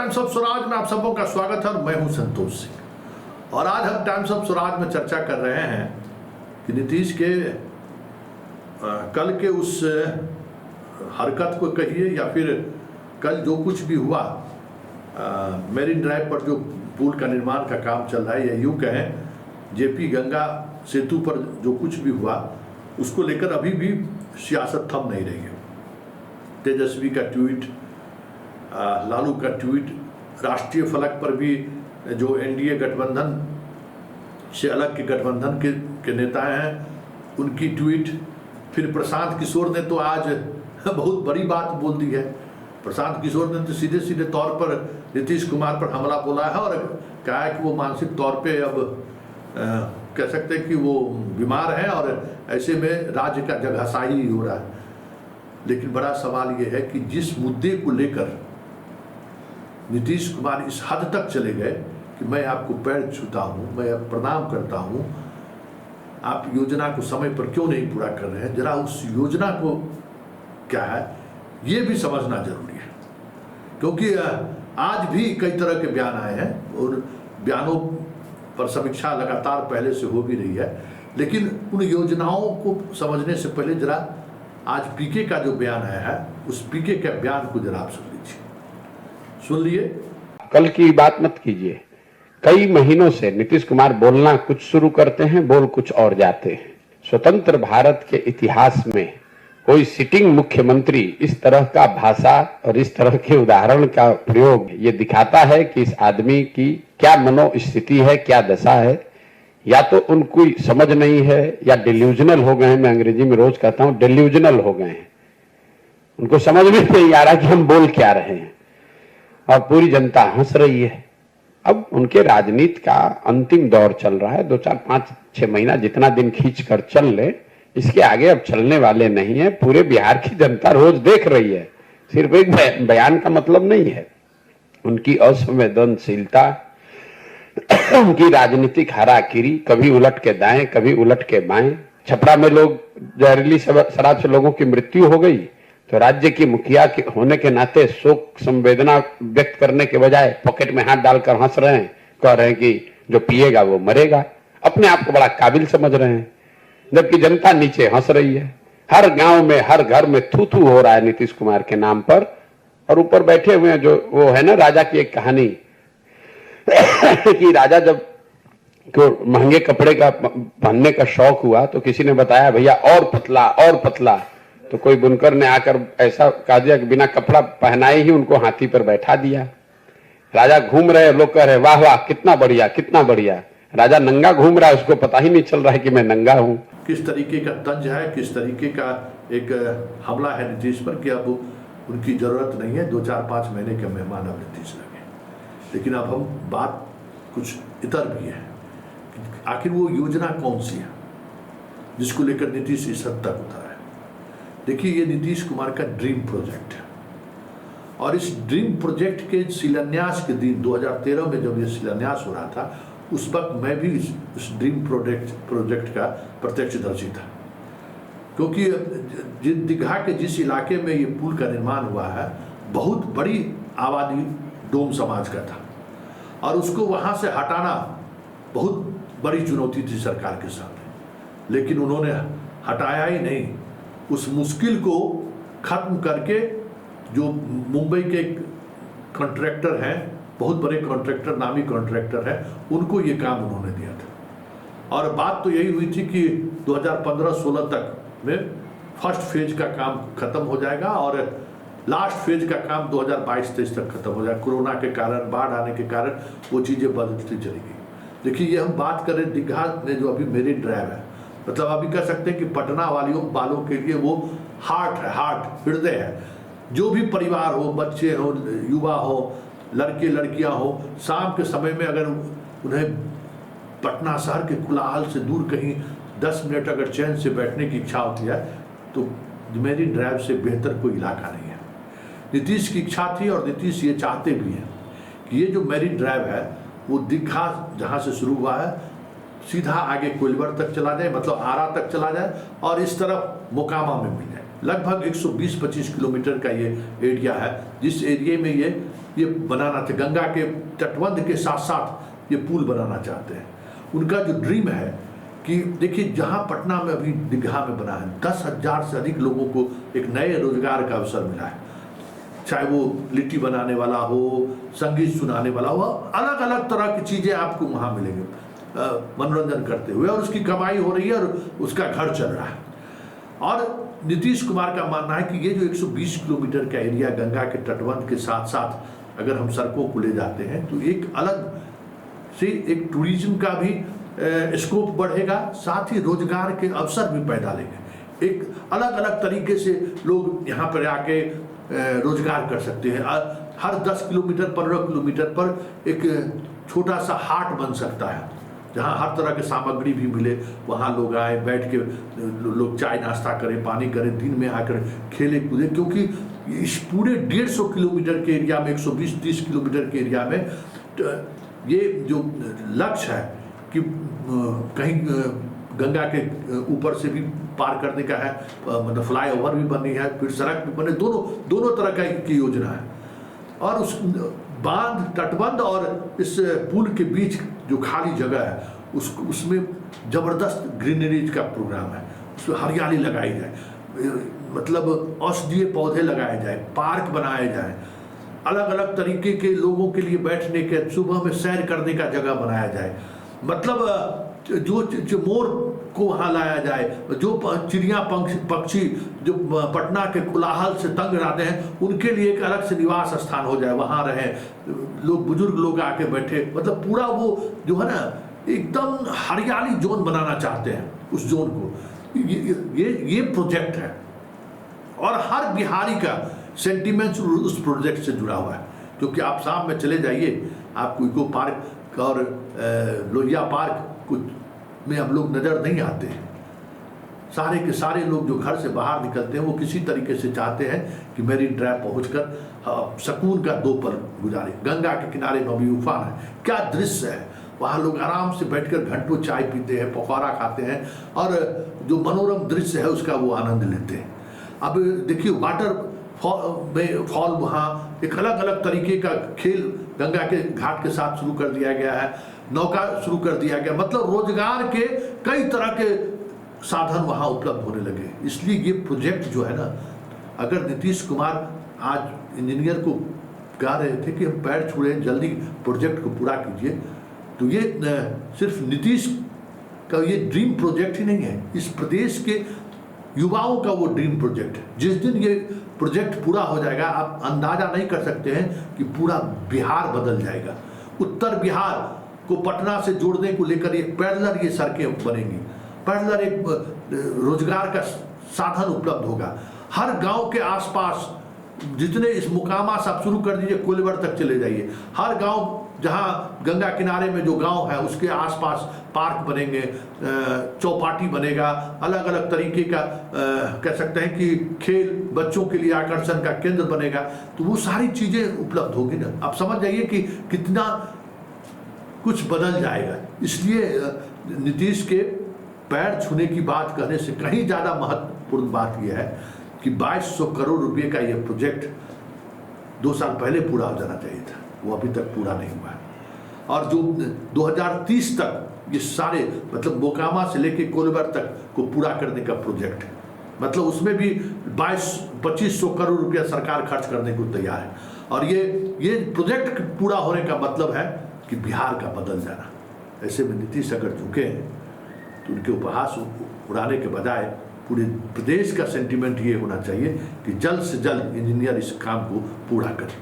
Times of Swaraj में आप सबों का स्वागत है और मैं हूं संतोष सिंह। और आज हम टाइम्स ऑफ स्वराज में चर्चा कर रहे हैं कि नीतीश के कल के उस हरकत को कहिए या फिर कल जो कुछ भी हुआ मेरिन ड्राइव पर जो पुल का निर्माण का काम चल रहा है, या यूँ कहें जेपी गंगा सेतु पर जो कुछ भी हुआ उसको लेकर अभी भी सियासत थम नहीं रही है। तेजस्वी का ट्वीट, लालू का ट्वीट, राष्ट्रीय फलक पर भी जो एनडीए गठबंधन से अलग के गठबंधन के नेता हैं उनकी ट्वीट, फिर प्रशांत किशोर ने तो आज बहुत बड़ी बात बोल दी है। प्रशांत किशोर ने तो सीधे सीधे तौर पर नीतीश कुमार पर हमला बोला है और कहा है कि वो मानसिक तौर पे अब कह सकते हैं कि वो बीमार है और ऐसे में राज्य का जगहसाही हो रहा है। लेकिन बड़ा सवाल ये है कि जिस मुद्दे को लेकर नीतीश कुमार इस हद तक चले गए कि मैं आपको पैर छूता हूँ, मैं प्रणाम करता हूँ, आप योजना को समय पर क्यों नहीं पूरा कर रहे हैं, जरा उस योजना को क्या है ये भी समझना जरूरी है। क्योंकि आज भी कई तरह के बयान आए हैं और बयानों पर समीक्षा लगातार पहले से हो भी रही है, लेकिन उन योजनाओं को समझने से पहले जरा आज पीके का जो बयान आया है उस पीके के बयान को जरा आप सुन लीजिए। सुन लिए। कल की बात मत कीजिए। कई महीनों से नीतीश कुमार बोलना कुछ शुरू करते हैं, बोल कुछ और जाते हैं। स्वतंत्र भारत के इतिहास में कोई सिटिंग मुख्यमंत्री इस तरह का भाषा और इस तरह के उदाहरण का प्रयोग ये दिखाता है कि इस आदमी की क्या मनोस्थिति है, क्या दशा है। या तो उनको समझ नहीं है या डिल्यूजनल हो गए हैं। मैं अंग्रेजी में रोज कहता हूं डिल्यूजनल हो गए हैं, उनको समझ में नहीं आ रहा कि हम बोल क्या रहे हैं और पूरी जनता हंस रही है। अब उनके राजनीति का अंतिम दौर चल रहा है। 2, 4, 5, 6 महीना जितना दिन खींच कर चल ले, इसके आगे अब चलने वाले नहीं है। पूरे बिहार की जनता रोज देख रही है। सिर्फ एक बयान का मतलब नहीं है। उनकी असंवेदनशीलता, उनकी राजनीतिक हराकिरी, कभी उलट के दाएं कभी उलट के बाएं। छपरा में लोग जहरीली शराब से लोगों की मृत्यु हो गई तो राज्य की मुखिया के होने के नाते शोक संवेदना व्यक्त करने के बजाय पॉकेट में हाथ डालकर हंस रहे हैं, कह रहे हैं कि जो पिएगा वो मरेगा। अपने आप को बड़ा काबिल समझ रहे हैं, जबकि जनता नीचे हंस रही है। हर गांव में हर घर में थू थू हो रहा है नीतीश कुमार के नाम पर। और ऊपर बैठे हुए हैं जो वो है ना, राजा की एक कहानी कि राजा जब को महंगे कपड़े का पहनने का शौक हुआ तो किसी ने बताया भैया और पतला और पतला। तो कोई बुनकर ने आकर ऐसा कह दिया कि बिना कपड़ा पहनाए ही उनको हाथी पर बैठा दिया। राजा घूम रहे, लोग कह रहे वाह वाह कितना बढ़िया कितना बढ़िया। राजा नंगा घूम रहा है, उसको पता ही नहीं चल रहा है कि मैं नंगा हूं। किस तरीके का तंज है, किस तरीके का एक हमला है नीतीश पर कि अब उनकी जरूरत नहीं है। 2, 4, 5 महीने के मेहमान अब नीतीश लगे। लेकिन अब हम बात कुछ इतर भी है कि आखिर वो योजना कौन सी है जिसको लेकर नीतीश इस हद तक उतरा है। देखिए, ये नीतीश कुमार का ड्रीम प्रोजेक्ट है और इस ड्रीम प्रोजेक्ट के शिलान्यास के दिन 2013 में जब ये शिलान्यास हो रहा था उस वक्त मैं भी इस ड्रीम प्रोजेक्ट का प्रत्यक्षदर्शी था। क्योंकि दीघा के जिस इलाके में ये पुल का निर्माण हुआ है बहुत बड़ी आबादी डोम समाज का था और उसको वहाँ से हटाना बहुत बड़ी चुनौती थी सरकार के सामने। लेकिन उन्होंने हटाया ही नहीं, उस मुश्किल को खत्म करके जो मुंबई के कॉन्ट्रैक्टर हैं, बहुत बड़े कॉन्ट्रैक्टर, नामी कॉन्ट्रैक्टर हैं, उनको ये काम उन्होंने दिया था। और बात तो यही हुई थी कि 2015-16 तक में फर्स्ट फेज का काम खत्म हो जाएगा और लास्ट फेज का काम 2022-23 तक खत्म हो जाएगा। कोरोना के कारण, बाढ़ आने के कारण वो चीज़ें बदलती चली गई। देखिए, ये हम बात करें दीघा में जो अभी मेरिन ड्राइव है, मतलब अभी कह सकते हैं कि पटना वालों के लिए वो हार्ट है, हार्ट हृदय है। जो भी परिवार हो, बच्चे हो, युवा हो, लड़के लड़कियां हो, शाम के समय में अगर उन्हें पटना शहर के कोलाहल से दूर कहीं 10 मिनट अगर चैन से बैठने की इच्छा होती है तो मेरिन ड्राइव से बेहतर कोई इलाका नहीं है। नीतीश की इच्छा थी और नीतीश ये चाहते भी हैं कि ये जो मेरिन ड्राइव है वो दीघा जहाँ से शुरू हुआ है सीधा आगे कोइलवर तक चला जाए, मतलब आरा तक चला जाए और इस तरफ मोकामा में मिल जाए। लगभग 120-25 किलोमीटर का ये एरिया है जिस एरिया में ये ये बनाना चाहते, गंगा के तटबंध के साथ साथ ये पुल बनाना चाहते हैं। उनका जो ड्रीम है कि देखिए, जहाँ पटना में अभी दीघा में बना है, 10,000 से अधिक लोगों को एक नए रोजगार का अवसर मिला है, चाहे वो लिट्टी बनाने वाला हो, संगीत सुनाने वाला हो, अलग अलग तरह की चीज़ें आपको वहाँ मिलेंगे मनोरंजन करते हुए, और उसकी कमाई हो रही है और उसका घर चल रहा है। और नीतीश कुमार का मानना है कि ये जो 120 किलोमीटर का एरिया गंगा के तटबंध के साथ साथ अगर हम सड़कों को ले जाते हैं तो एक अलग से एक टूरिज्म का भी स्कोप बढ़ेगा, साथ ही रोजगार के अवसर भी पैदा लेंगे। एक अलग अलग तरीके से लोग यहाँ पर आके रोजगार कर सकते हैं। हर 10 किलोमीटर 15 किलोमीटर पर एक छोटा सा हाट बन सकता है, जहाँ हर तरह की सामग्री भी मिले, वहाँ लोग आए, बैठ के लोग चाय नाश्ता करें, पानी करें, दिन में आकर खेले कूदे। क्योंकि इस पूरे 150 किलोमीटर के एरिया में, 120-130 किलोमीटर के एरिया में ये जो लक्ष्य है कि कहीं गंगा के ऊपर से भी पार करने का है, मतलब फ्लाईओवर भी बननी है, फिर सड़क भी बने, दोनों तरह की योजना है। और उस बांध, तटबंध और इस पुल के बीच जो खाली जगह है उसमें जबरदस्त ग्रीनरीज का प्रोग्राम है, उसमें हरियाली लगाई जाए, मतलब औषधीय पौधे लगाए जाए, पार्क बनाए जाए, अलग अलग तरीके के लोगों के लिए बैठने के, सुबह में सैर करने का जगह बनाया जाए, मतलब जो मोर को वहाँ लाया जाए, जो चिड़िया पक्षी जो पटना के कोलाहल से तंग रहते हैं उनके लिए एक अलग से निवास स्थान हो जाए, वहाँ रहे लोग, बुजुर्ग लोग आके बैठे, मतलब पूरा वो जो है ना एकदम हरियाली जोन बनाना चाहते हैं उस जोन को। ये प्रोजेक्ट है और हर बिहारी का सेंटिमेंट्स उस प्रोजेक्ट से जुड़ा हुआ है। क्योंकि आप शाम में चले जाइए, आपको इको पार्क और लोहिया पार्क कुछ में हम लोग नज़र नहीं आते हैं। सारे के सारे लोग जो घर से बाहर निकलते हैं वो किसी तरीके से चाहते हैं कि मेरीन ड्राइव पहुंचकर सुकून का 2 पल गुजारे। गंगा के किनारे नदी उफान है, क्या दृश्य है, वहाँ लोग आराम से बैठकर घंटों चाय पीते हैं, पकौड़ा खाते हैं और जो मनोरम दृश्य है उसका वो आनंद लेते हैं। अब देखिए, वाटर फॉल वहाँ एक अलग अलग तरीके का खेल गंगा के घाट के साथ शुरू कर दिया गया है, नौका शुरू कर दिया गया, मतलब रोजगार के कई तरह के साधन वहाँ उपलब्ध होने लगे। इसलिए ये प्रोजेक्ट जो है ना, अगर नीतीश कुमार आज इंजीनियर को कह रहे थे कि हम पैर छुए, जल्दी प्रोजेक्ट को पूरा कीजिए, तो ये सिर्फ नीतीश का ये ड्रीम प्रोजेक्ट ही नहीं है, इस प्रदेश के युवाओं का वो ड्रीम प्रोजेक्ट है। जिस दिन ये प्रोजेक्ट पूरा हो जाएगा, आप अंदाजा नहीं कर सकते हैं कि पूरा बिहार बदल जाएगा। उत्तर बिहार को पटना से जोड़ने को लेकर एक पैरेलल ये सड़कें बनेंगी, पैरेलल एक रोजगार का साधन उपलब्ध होगा। हर गांव के आसपास जितने इस मुकामा से आप शुरू कर दीजिए, कोलवर तक चले जाइए, हर गांव जहां गंगा किनारे में जो गांव है उसके आसपास पार्क बनेंगे, चौपाटी बनेगा, अलग अलग तरीके का कह सकते हैं कि खेल, बच्चों के लिए आकर्षण का केंद्र बनेगा। तो वो सारी चीज़ें उपलब्ध होगी ना, आप समझ जाइए कि कितना कुछ बदल जाएगा। इसलिए नीतीश के पैर छूने की बात कहने से कहीं ज़्यादा महत्वपूर्ण बात यह है कि 2200 करोड़ रुपए का यह प्रोजेक्ट 2 साल पहले पूरा हो जाना चाहिए था, वो अभी तक पूरा नहीं हुआ है। और जो 2030 तक ये सारे, मतलब मोकामा से लेके कोलवर तक को पूरा करने का प्रोजेक्ट है, मतलब उसमें भी 2200-2500 करोड़ रुपया सरकार खर्च करने को तैयार है। और ये प्रोजेक्ट पूरा होने का मतलब है कि बिहार का बदल जाना। ऐसे में नीतीश अगर झुके हैं तो उनके उपहास उड़ाने के बजाय पूरे प्रदेश का सेंटीमेंट ये होना चाहिए कि जल्द से जल्द इंजीनियर इस काम को पूरा करें।